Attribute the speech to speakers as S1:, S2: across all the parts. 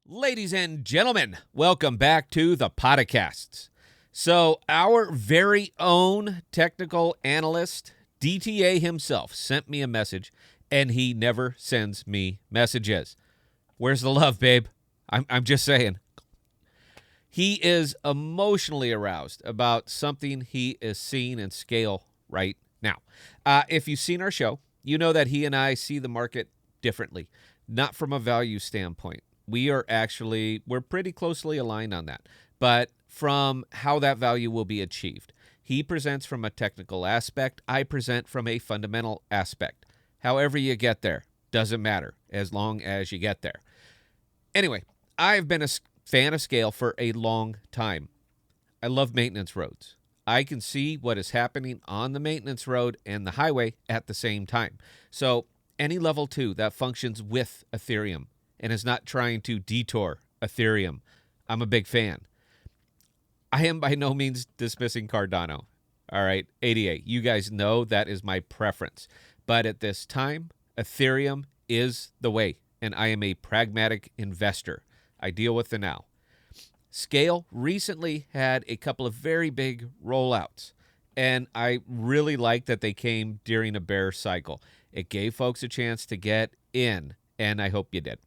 S1: Ladies and gentlemen, welcome back to ThePodocasts. So, our very own technical analyst, DTA himself, sent me a message, and he never sends me messages. Where's the love, babe? I'm just saying. He is emotionally aroused about something he is seeing in Skale right now. If you've seen our show, you know that he and I see the market differently, not from a value standpoint. We're pretty closely aligned on that, but from how that value will be achieved. He presents from a technical aspect. I present from a fundamental aspect. However you get there, doesn't matter as long as you get there. Anyway, I've been a fan of Skale for a long time. I love maintenance roads. I can see what is happening on the maintenance road and the highway at the same time. So any level 2 that functions with Ethereum and is not trying to detour Ethereum, I'm a big fan. I am by no means dismissing Cardano. All right, ADA, you guys know that is my preference. But at this time, Ethereum is the way, and I am a pragmatic investor. I deal with the now. Skale recently had a couple of very big rollouts, and I really like that they came during a bear cycle. It gave folks a chance to get in, and I hope you did.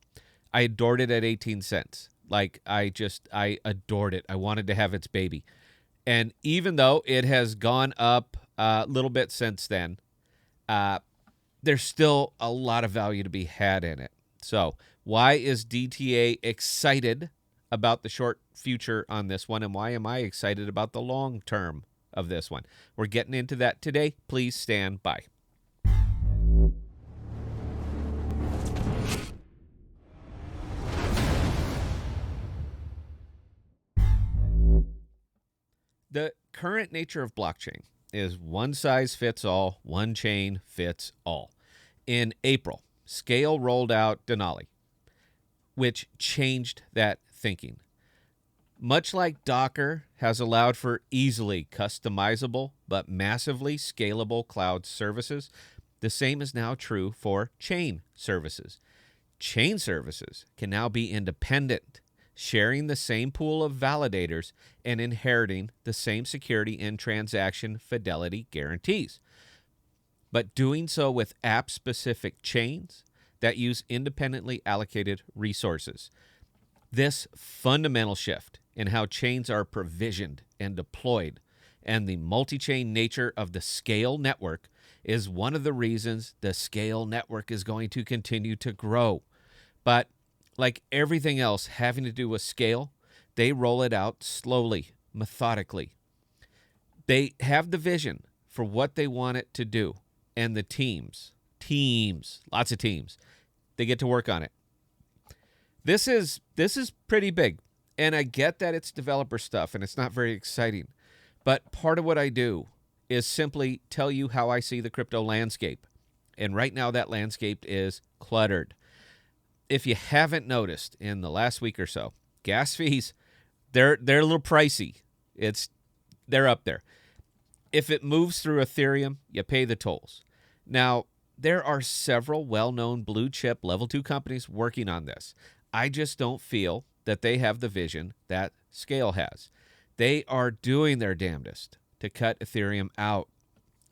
S1: I adored it at 18 cents. I adored it. I wanted to have its baby. And even though it has gone up a little bit since then, there's still a lot of value to be had in it. So why is DTA excited about the short future on this one, and why am I excited about the long term of this one? We're getting into that today. Please stand by. The current nature of blockchain is one size fits all, one chain fits all. In April, Skale rolled out Denali, which changed that thinking. Much like Docker has allowed for easily customizable but massively scalable cloud services, the same is now true for chain services. Chain services can now be independent, sharing the same pool of validators and inheriting the same security and transaction fidelity guarantees, but doing so with app-specific chains that use independently allocated resources. This fundamental shift in how chains are provisioned and deployed and the multi-chain nature of the Skale network is one of the reasons the Skale network is going to continue to grow. But like everything else having to do with Skale, they roll it out slowly, methodically. They have the vision for what they want it to do, and the teams, lots of teams, they get to work on it. This is pretty big, and I get that it's developer stuff and it's not very exciting, but part of what I do is simply tell you how I see the crypto landscape, and right now that landscape is cluttered. If you haven't noticed in the last week or so, gas fees, they're a little pricey. They're up there. If it moves through Ethereum, you pay the tolls. Now, there are several well-known blue chip level 2 companies working on this. I just don't feel that they have the vision that Skale has. They are doing their damnedest to cut Ethereum out.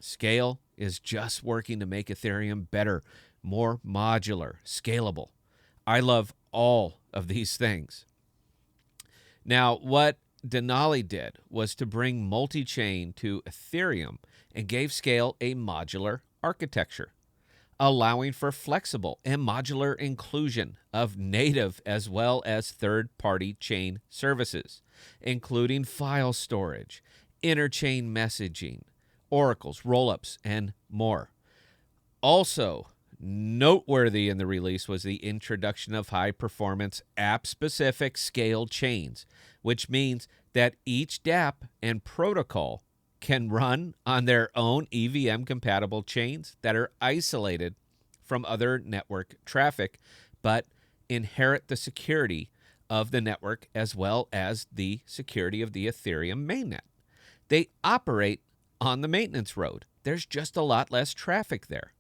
S1: Skale is just working to make Ethereum better, more modular, scalable. I love all of these things. Now, what Denali did was to bring multi-chain to Ethereum and gave Skale a modular architecture, allowing for flexible and modular inclusion of native as well as third-party chain services, including file storage, interchain messaging, oracles, rollups, and more. Also, noteworthy in the release was the introduction of high-performance app-specific Skale chains, which means that each dApp and protocol can run on their own EVM-compatible chains that are isolated from other network traffic, but inherit the security of the network as well as the security of the Ethereum mainnet. They operate on the maintenance road. There's just a lot less traffic there.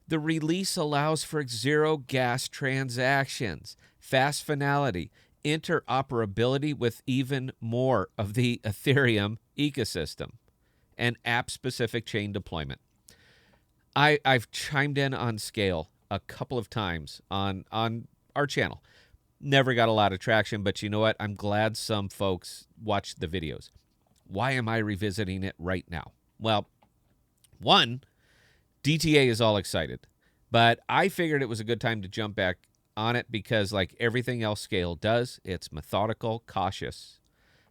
S1: The release allows for zero gas transactions. fast finality, interoperability with even more of the Ethereum ecosystem, and app-specific chain deployment. I've chimed in on Scale a couple of times on our channel. Never got a lot of traction, but you know what? I'm glad some folks watched the videos. Why am I revisiting it right now? Well, one, DTA is all excited, but I figured it was a good time to jump back on it because, like everything else Scale does, it's methodical, cautious,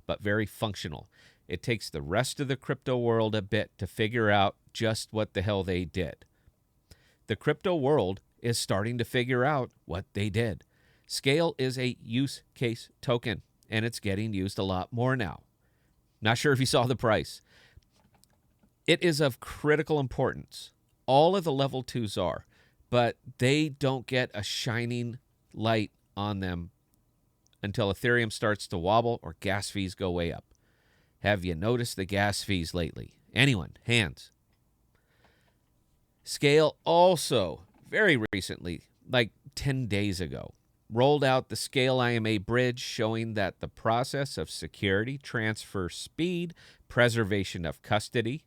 S1: but very functional. It takes the rest of the crypto world a bit to figure out just what the hell they did. The crypto world is starting to figure out what they did. Scale is a use case token, and it's getting used a lot more now. Not sure if you saw the price. It is of critical importance. All of the level 2s are, but they don't get a shining light on them until Ethereum starts to wobble or gas fees go way up. Have you noticed the gas fees lately? Anyone? Hands. Scale also, very recently, like 10 days ago, rolled out the Scale IMA Bridge, showing that the process of security, transfer speed, preservation of custody,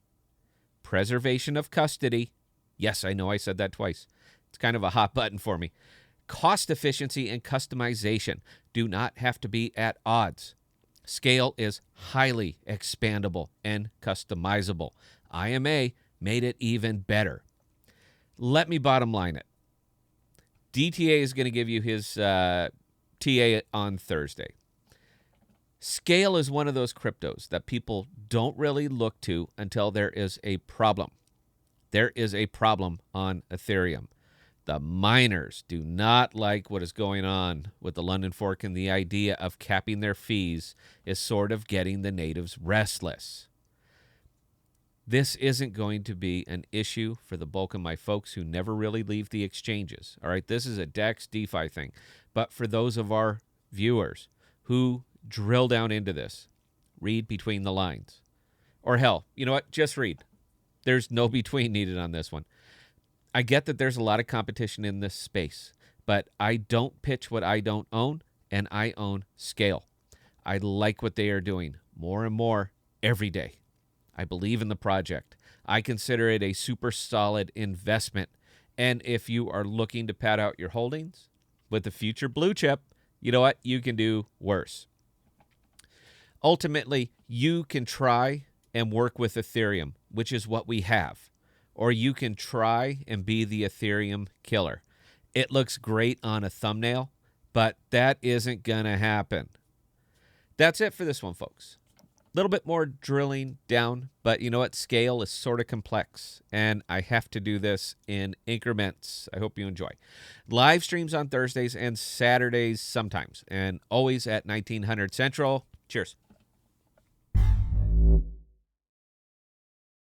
S1: yes, I know I said that twice. It's kind of a hot button for me. Cost efficiency and customization do not have to be at odds. Scale is highly expandable and customizable. IMA made it even better. Let me bottom line it. DTA is going to give you his TA on Thursday. Scale is one of those cryptos that people don't really look to until there is a problem. There is a problem on Ethereum. The miners do not like what is going on with the London fork, and the idea of capping their fees is sort of getting the natives restless. This isn't going to be an issue for the bulk of my folks who never really leave the exchanges. All right, this is a DEX DeFi thing. But for those of our viewers who drill down into this, read between the lines. Or hell, you know what? Just read. There's no between needed on this one. I get that there's a lot of competition in this space, but I don't pitch what I don't own, and I own Scale. I like what they are doing more and more every day. I believe in the project. I consider it a super solid investment. And if you are looking to pad out your holdings with the future blue chip, you know what? You can do worse. Ultimately, you can try and work with Ethereum, which is what we have. Or you can try and be the Ethereum killer. It looks great on a thumbnail, but that isn't going to happen. That's it for this one, folks. A little bit more drilling down, but you know what? Scale is sort of complex, and I have to do this in increments. I hope you enjoy. Live streams on Thursdays and Saturdays sometimes, and always at 1900 Central. Cheers.